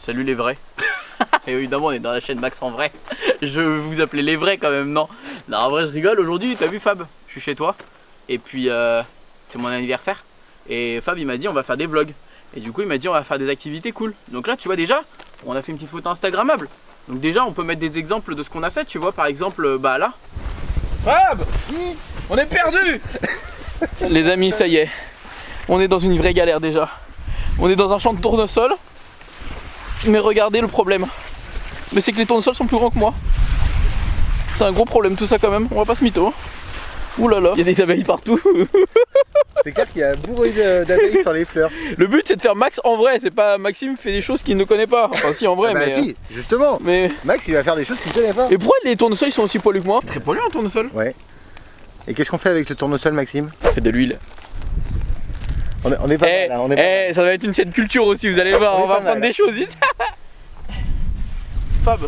Salut les vrais. Et évidemment on est dans la chaîne Max en vrai. Je vais vous appeler les vrais quand même, non? Non, en vrai je rigole. Aujourd'hui t'as vu Fab, je suis chez toi. Et puis c'est mon anniversaire. Et Fab il m'a dit on va faire des vlogs. Et du coup il m'a dit on va faire des activités cool. Donc là tu vois déjà, on a fait une petite photo instagrammable. Donc déjà on peut mettre des exemples de ce qu'on a fait. Tu vois par exemple, bah là. Fab, on est perdu. Les amis, ça y est. On est dans une vraie galère déjà. On est dans un champ de tournesol. Mais regardez le problème. Mais c'est que les tournesols sont plus grands que moi. C'est un gros problème tout ça quand même. On va pas se mytho. Ouh là là, il y a des abeilles partout. C'est clair qu'il y a bourré d'abeilles sur les fleurs. Le but c'est de faire Max en vrai, c'est pas Maxime fait des choses qu'il ne connaît pas. Enfin si en vrai, bah mais... si, justement. Mais... Max il va faire des choses qu'il connaît pas. Et pourquoi les tournesols ils sont aussi poilus que moi? C'est très poilu un tournesol. Ouais. Et qu'est-ce qu'on fait avec le tournesol, Maxime? On fait de l'huile. On est pas mal, là, on est pas mal. Ça va être une chaîne culture aussi, vous allez voir, on va apprendre des choses ici. Fab,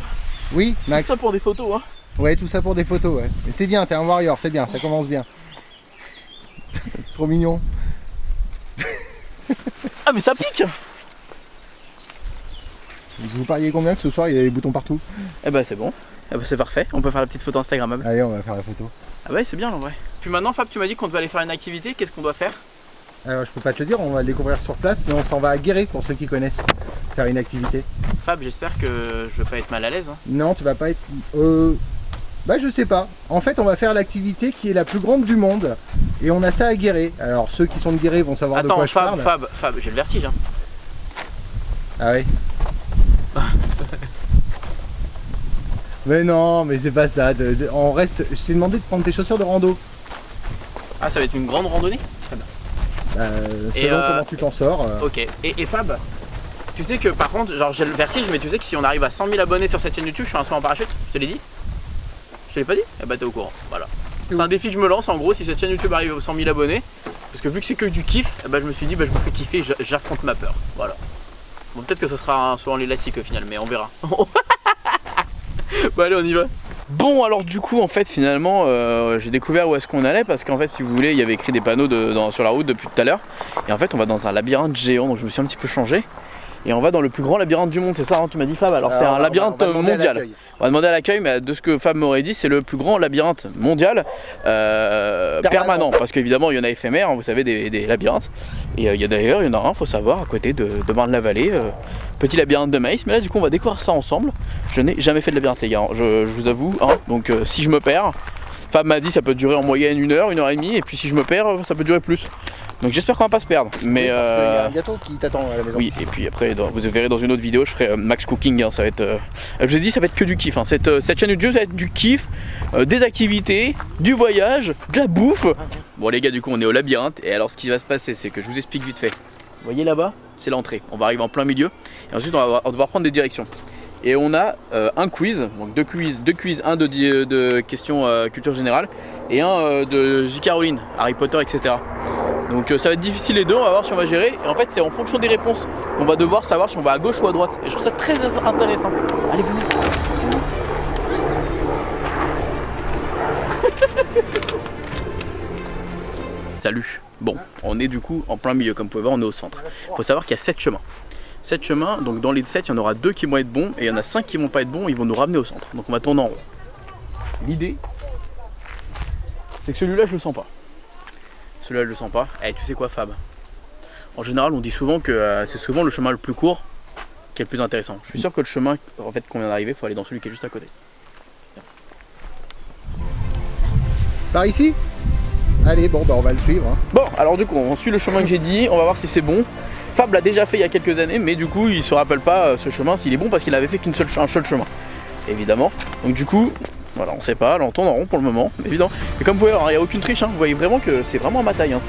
Oui, tout Max. ça pour des photos hein. Ouais, tout ça pour des photos, ouais. Mais c'est bien, t'es un warrior, c'est bien, ça commence bien. Trop mignon. Ah mais ça pique. Vous pariez combien que ce soir il y a des boutons partout? Eh bah c'est bon, eh bah, c'est parfait, on peut faire la petite photo instagrammable. Allez, on va faire la photo. Ah ouais c'est bien en vrai. Puis maintenant Fab tu m'as dit qu'on devait aller faire une activité, qu'est-ce qu'on doit faire? Alors je peux pas te le dire, on va le découvrir sur place, mais on s'en va à Guéret pour ceux qui connaissent. Faire une activité. Fab j'espère que je vais pas être mal à l'aise hein. Non, tu vas pas être... Bah je sais pas. En fait on va faire l'activité qui est la plus grande du monde. Et on a ça à Guéret. Alors ceux qui sont de Guéret vont savoir de quoi je parle. Fab, j'ai le vertige hein. Ah oui. Mais non, mais c'est pas ça. On reste... Je t'ai demandé de prendre tes chaussures de rando. Ah ça va être une grande randonnée? Très bien. Selon comment tu t'en sors. Ok, et Fab, tu sais que par contre, genre j'ai le vertige, mais tu sais que si on arrive à 100 000 abonnés sur cette chaîne YouTube, je fais un saut en parachute, je te l'ai dit? Je te l'ai pas dit? Eh bah t'es au courant, voilà. C'est un défi que je me lance en gros, si cette chaîne YouTube arrive aux 100 000 abonnés, parce que vu que c'est que du kiff, eh bah, je me suis dit bah je me fais kiffer, j'affronte ma peur, voilà. Bon peut-être que ce sera un saut en élastique au final, mais on verra. Bon allez on y va. Bon alors du coup en fait finalement j'ai découvert où est-ce qu'on allait parce qu'en fait si vous voulez il y avait écrit des panneaux sur la route depuis tout à l'heure et en fait on va dans un labyrinthe géant donc je me suis un petit peu changé et on va dans le plus grand labyrinthe du monde, c'est ça hein, tu m'as dit Fab? Alors c'est un labyrinthe mondial. On va demander à l'accueil, mais de ce que Fab m'aurait dit c'est le plus grand labyrinthe mondial permanent parce qu'évidemment il y en a éphémères, hein, vous savez des labyrinthes et il y en a un faut savoir à côté de Marne-la-Vallée. Petit labyrinthe de maïs, mais là du coup on va découvrir ça ensemble. Je n'ai jamais fait de labyrinthe les gars, je vous avoue, hein. Donc si je me perds, Fab m'a dit ça peut durer en moyenne 1 heure, 1 heure et demie, et puis si je me perds ça peut durer plus. Donc j'espère qu'on va pas se perdre. Mais oui, parce qu'il y a un gâteau qui t'attend à la maison. Oui, et puis après vous verrez dans une autre vidéo je ferai Max Cooking, hein, ça va être... je vous ai dit ça va être que du kiff, hein. Cette chaîne YouTube ça va être du kiff, des activités, du voyage, de la bouffe. Bon les gars du coup on est au labyrinthe, et alors ce qui va se passer c'est que je vous explique vite fait. Vous voyez là-bas, c'est l'entrée, on va arriver en plein milieu et ensuite on va devoir prendre des directions. Et on a un quiz, donc deux quiz, un de questions culture générale et un de J. Caroline, Harry Potter, etc. Donc ça va être difficile les deux, on va voir si on va gérer. Et en fait c'est en fonction des réponses qu'on va devoir savoir si on va à gauche ou à droite. Et je trouve ça très intéressant. Allez venez. Salut. Bon, on est du coup en plein milieu, comme vous pouvez voir, on est au centre. Il faut savoir qu'il y a 7 chemins. 7 chemins, donc dans les 7, il y en aura 2 qui vont être bons et il y en a 5 qui vont pas être bons, ils vont nous ramener au centre. Donc on va tourner en rond. L'idée, c'est que celui-là, je le sens pas. Celui-là, je le sens pas. Eh, tu sais quoi, Fab? En général, on dit souvent que c'est souvent le chemin le plus court qui est le plus intéressant. Je suis sûr que le chemin en fait, qu'on vient d'arriver, il faut aller dans celui qui est juste à côté. Par ici? Allez, bon, bah on va le suivre. Hein. Bon, alors du coup, on suit le chemin que j'ai dit, on va voir si c'est bon. Fab l'a déjà fait il y a quelques années, mais du coup, il se rappelle pas ce chemin s'il est bon parce qu'il avait fait un seul chemin, évidemment. Donc du coup, voilà, on sait pas, là on tourne en rond pour le moment, évidemment. Et comme vous pouvez voir, il n'y a aucune triche, hein. Vous voyez vraiment que c'est vraiment à ma taille. Hein.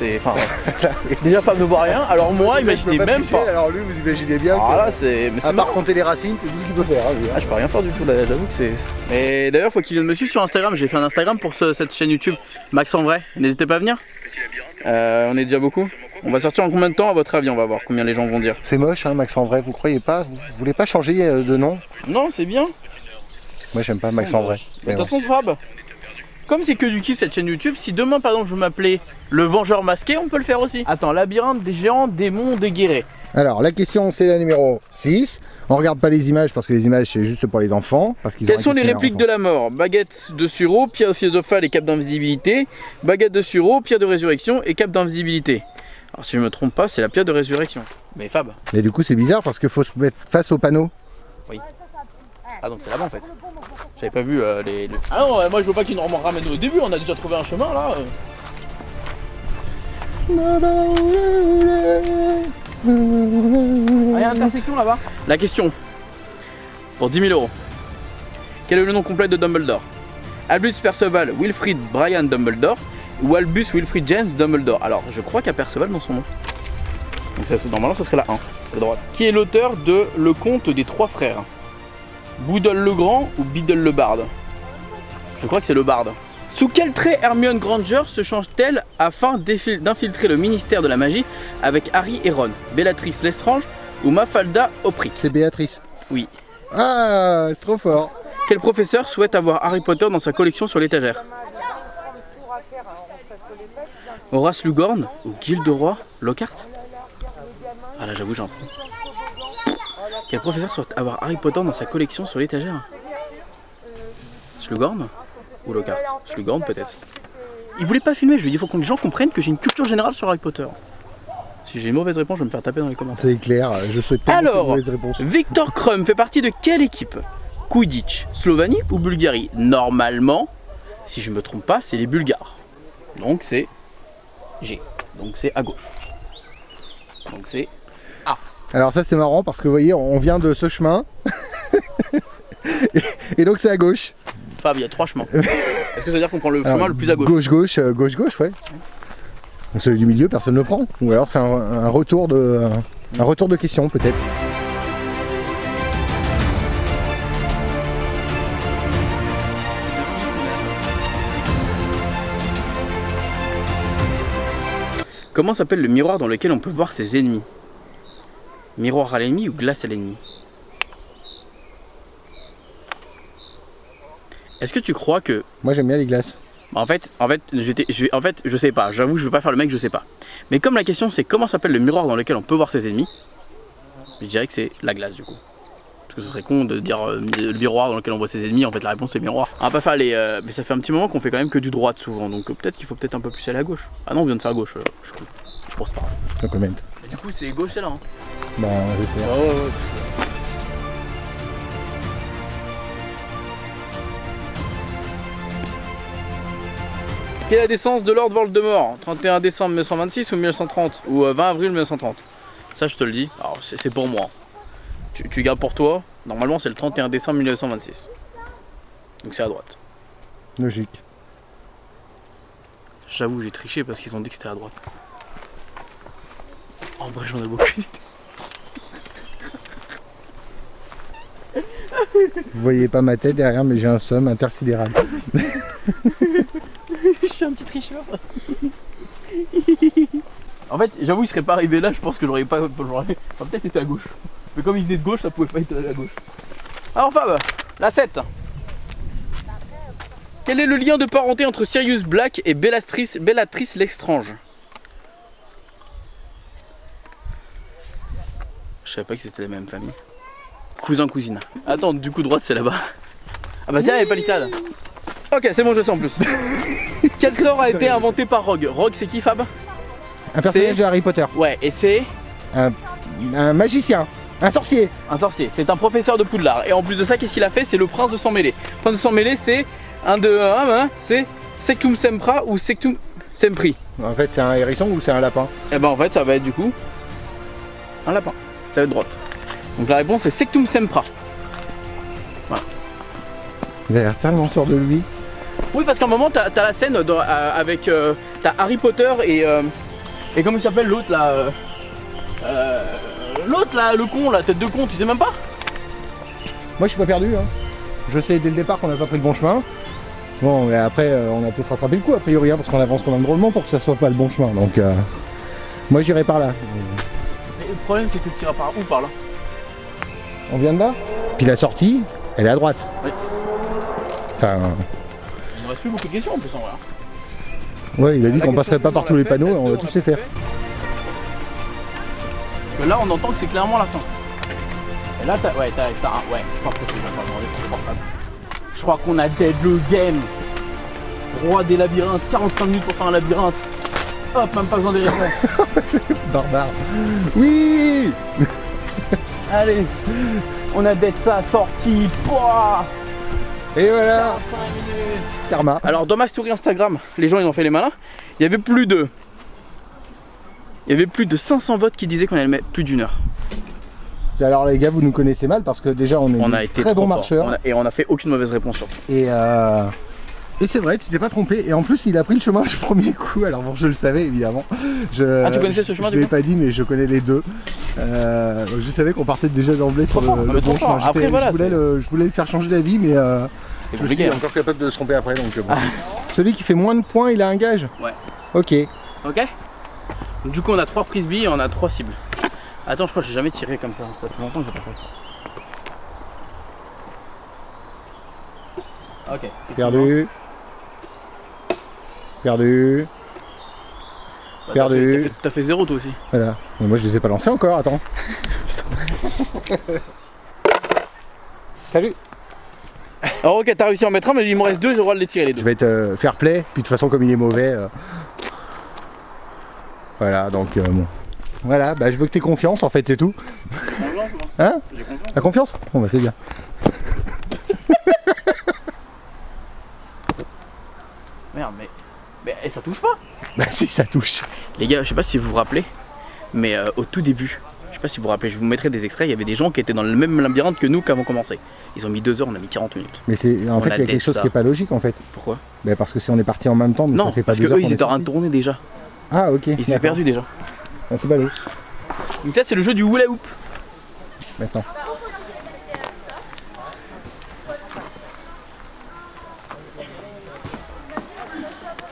Déjà Fab ne voit rien, alors moi, imaginez même tricher, pas. Alors lui, vous imaginez bien que, là, c'est à part compter les racines, c'est tout ce qu'il peut faire. Hein, lui, hein. Ah, je peux rien faire du tout, là, j'avoue que c'est... Mais d'ailleurs, faut qu'il vienne me suivre sur Instagram, j'ai fait un Instagram pour cette chaîne YouTube, Max en vrai, n'hésitez pas à venir. On est déjà beaucoup. On va sortir en combien de temps à votre avis? On va voir combien les gens vont dire. C'est moche, hein, Max en vrai, vous croyez pas? Vous voulez pas changer de nom? Non, c'est bien. Moi j'aime pas Max en vrai. De toute façon, Fab, comme c'est que du kiff cette chaîne YouTube, si demain par exemple je m'appelais le Vengeur Masqué, on peut le faire aussi. Attends, labyrinthe des géants, démons, des guérets. Alors, la question, c'est la numéro 6. On regarde pas les images parce que les images, c'est juste pour les enfants. Quelles sont les répliques de la mort? Baguette de sureau, pierre philosophale et cape d'invisibilité. Baguette de sureau, pierre de résurrection et cape d'invisibilité. Alors, si je me trompe pas, c'est la pierre de résurrection. Mais Fab. Mais du coup, c'est bizarre parce qu'il faut se mettre face au panneau. Oui. Ah, donc c'est là-bas en fait. J'avais pas vu les. Ah non, moi je veux pas qu'ils nous ramènent au début, on a déjà trouvé un chemin là. Ah, il y a une intersection là-bas. La question pour 10 000 €. Quel est le nom complet de Dumbledore? Albus Perceval Wilfrid Brian Dumbledore ou Albus Wilfrid James Dumbledore? Alors, je crois qu'il y a Perceval dans son nom. Donc ça, normalement, ce serait la 1, à droite. Qui est l'auteur de Le Conte des Trois Frères? Boudle le Grand ou Biddle le Barde? Je crois que c'est le Barde. Sous quel trait Hermione Granger se change-t-elle afin d'infiltrer le ministère de la magie avec Harry et Ron? Bellatrix Lestrange ou Mafalda Opry? C'est Béatrice. Oui. Ah, c'est trop fort. Quel professeur souhaite avoir Harry Potter dans sa collection sur l'étagère? Horace Lugorn ou Gilderoy Lockhart? Ah là, j'avoue, j'en prends. Quel professeur souhaite avoir Harry Potter dans sa collection sur l'étagère? Slughorn ou Lockhart? Slughorn peut-être. Il voulait pas filmer, je lui ai dit il faut que les gens comprennent que j'ai une culture générale sur Harry Potter. Si j'ai une mauvaise réponse, je vais me faire taper dans les commentaires. C'est clair, je souhaite tellement Alors, une mauvaise réponse. Victor Krum fait partie de quelle équipe? Quidditch, Slovanie ou Bulgarie? Normalement, si je me trompe pas, c'est les Bulgares. Donc c'est G. Donc c'est à gauche. Donc c'est A. Alors ça c'est marrant parce que vous voyez, on vient de ce chemin. et donc c'est à gauche. Fab, il y a 3 chemins. Est-ce que ça veut dire qu'on prend le chemin le plus à gauche? Gauche, ouais. Celui du milieu, personne ne le prend. Ou alors c'est un retour de question peut-être. Comment s'appelle le miroir dans lequel on peut voir ses ennemis? Miroir à l'ennemi ou glace à l'ennemi? Est-ce que tu crois que... Moi j'aime bien les glaces. En fait, je sais pas. J'avoue, je veux pas faire le mec, je sais pas. Mais comme la question c'est comment s'appelle le miroir dans lequel on peut voir ses ennemis, je dirais que c'est la glace du coup. Parce que ce serait con de dire le miroir dans lequel on voit ses ennemis. En fait, la réponse c'est miroir. On va pas faire les... mais ça fait un petit moment qu'on fait quand même que du droite souvent. Donc peut-être qu'il faut peut-être un peu plus aller à gauche. Ah non, on vient de faire à gauche. Je suis cool. Bon, c'est pas grave. No comment. Du coup, c'est gauche celle-là. Hein. Bah, j'espère. Ouais. Quelle est la naissance de Lord Voldemort? 31 décembre 1926 ou 1930? Ou 20 avril 1930? Ça, je te le dis. Alors, c'est pour moi. Tu gardes pour toi. Normalement, c'est le 31 décembre 1926. Donc, c'est à droite. Logique. J'avoue, j'ai triché parce qu'ils ont dit que c'était à droite. En vrai, j'en ai beaucoup d'idées. Vous voyez pas ma tête derrière, mais j'ai un somme intersidéral. Je suis un petit tricheur. En fait, j'avoue, il serait pas arrivé là, je pense que j'aurais pas. Peut-être été à gauche. Mais comme il venait de gauche, ça pouvait pas être à gauche. Alors, Fab, la 7. Quel est le lien de parenté entre Sirius Black et Bellatrix Lestrange? Je savais pas que c'était la même famille. Cousin-cousine. Attends, du coup, droite, c'est là-bas. Ah bah, tiens, il y avait palissade. Ok, c'est bon, je sais en plus. Quel sort a été inventé par Rogue? Rogue, c'est qui, Fab? Un personnage de Harry Potter. Ouais, et c'est un magicien, un sorcier. Un sorcier, c'est un professeur de Poudlard. Et en plus de ça, qu'est-ce qu'il a fait? C'est le prince de sang mêlé. Le prince de sang mêlé, c'est c'est Sectum Sempra ou Sectum Sempri. En fait, c'est un hérisson ou c'est un lapin? Et ben en fait, ça va être du coup un lapin. Ça va être droite. Donc la réponse c'est Sectum Sempra. Voilà. Il a l'air tellement sûr de lui. Oui, parce qu'à un moment, t'as la scène avec t'as Harry Potter et comment il s'appelle l'autre là l'autre là, le con, la tête de con, tu sais même pas? Moi, je suis pas perdu. Hein. Je sais dès le départ qu'on n'a pas pris le bon chemin. Bon, mais après, on a peut-être rattrapé le coup, a priori, hein, parce qu'on avance quand même drôlement pour que ça soit pas le bon chemin. Donc, moi, j'irai par là. Mais le problème, c'est que tu iras par où? Par là. On vient de là. Puis la sortie, elle est à droite. Oui. Enfin... Il ne reste plus beaucoup de questions en plus en vrai. Ouais, il a dit qu'on passerait pas par tous les panneaux et on va tous les faire. que là, on entend que c'est clairement la fin. Et là, ouais, je pense que c'est pas demandé pour le portable. Je crois qu'on a dead le game. Roi des labyrinthes, 45 minutes pour faire un labyrinthe. Hop, même pas besoin des réponses. Barbare. Oui. Allez, on a dead ça, sorti. Pouah, Et voilà. 45 minutes. Karma. Alors dans ma story Instagram, les gens ils ont fait les malins. Il y avait plus de 500 votes qui disaient qu'on allait mettre plus d'1 heure. Alors les gars, vous nous connaissez mal parce que déjà on est On a été très trop bons fort. marcheurs. Et on a fait aucune mauvaise réponse surtout. Et c'est vrai, tu t'es pas trompé. Et en plus, il a pris le chemin du premier coup. Alors bon, je le savais évidemment. Tu connaissais ce chemin je du l'ai coup pas dit, mais je connais les deux. Je savais qu'on partait déjà d'emblée sur fort, le bon chemin. Après, voilà, je voulais le faire changer d'avis, mais je suis compliqué, hein. encore capable de se tromper après. Donc bon. Celui qui fait moins de points, il a un gage. Ouais. Ok. Ok. Du coup on a 3 frisbees et on a 3 cibles. Attends, je crois que j'ai jamais tiré comme ça. Ça fait longtemps que j'ai pas fait. Ok. Perdu. Perdu. Bah, Perdu. T'as fait 0 toi aussi. Voilà. Mais moi, je les ai pas lancés encore. Attends. Salut. Alors ok, t'as réussi à en mettre un, mais il m'en reste 2, j'ai le droit de les tirer les Je deux. vais te fair play. Puis de toute façon, comme il est mauvais. Voilà, donc bon. Voilà, bah je veux que t'aies confiance en fait, c'est tout. Hein? J'ai confiance. T'as confiance? Bon bah c'est bien. Merde, mais ça touche pas. Bah si, ça touche. Les gars, je sais pas si vous vous rappelez, mais au tout début, je sais pas si vous vous rappelez, je vous mettrai des extraits, il y avait des gens qui étaient dans le même labyrinthe que nous qui avons commencé. Ils ont mis 2 heures, on a mis 40 minutes. Mais c'est en fait, a il y a quelque dead chose ça. qui est pas logique en fait. Pourquoi? Bah parce que si on est parti en même temps, mais Non, ça fait pas parce que 2 heures eux qu'on ils est étaient en train de sortis. tourner déjà. Ah ok. Ils s'étaient d'accord. perdus déjà. Ah, c'est ballot. Donc ça c'est le jeu du hula hoop. Maintenant.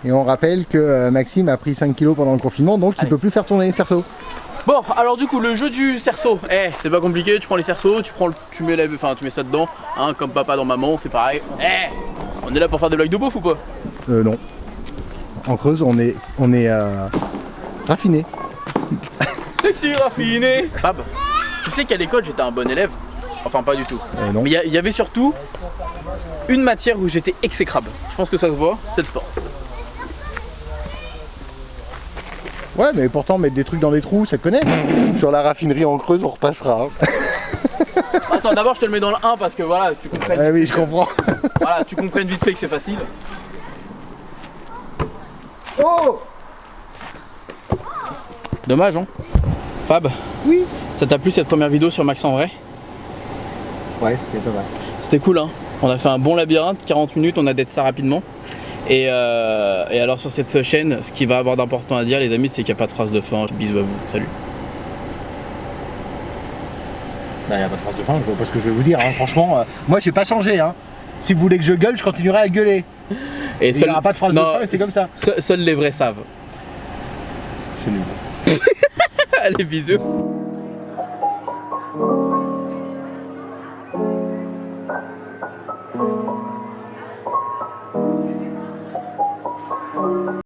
Et on rappelle que Maxime a pris 5 kilos pendant le confinement, donc il Allez. peut plus faire tourner les cerceaux. Bon, alors du coup le jeu du cerceau, c'est pas compliqué, tu prends les cerceaux, tu mets ça dedans, hein, comme papa dans maman, c'est pareil. On est là pour faire des blagues de beauf ou pas? Non. En Creuse, on est raffiné. Sexy raffiné. Fab, tu sais qu'à l'école j'étais un bon élève? Enfin pas du tout. Non. Mais il y avait surtout une matière où j'étais exécrable. Je pense que ça se voit, c'est le sport. Ouais, mais pourtant, mettre des trucs dans des trous, ça connaît. Sur la raffinerie en Creuse, on repassera. Hein. Attends, d'abord je te le mets dans le 1 parce que voilà, tu comprennes. Ah oui, je comprends. Voilà, tu comprennes vite fait que c'est facile. Oh! Dommage, hein. Fab, Oui. ça t'a plu cette première vidéo sur Max en vrai? Ouais, c'était pas mal. C'était cool, hein. On a fait un bon labyrinthe, 40 minutes, on a dead ça rapidement. Et alors sur cette chaîne, ce qui va avoir d'important à dire les amis, c'est qu'il n'y a pas de phrase de fin. Bisous à vous, salut. Bah, y a pas de phrase de fin, je vois pas ce que je vais vous dire. Hein. Franchement, moi, j'ai pas changé. Hein. Si vous voulez que je gueule, je continuerai à gueuler. Et Il n'y aura pas de phrase de fin et c'est comme ça. Seuls les vrais savent. C'est nul. Allez, bisous.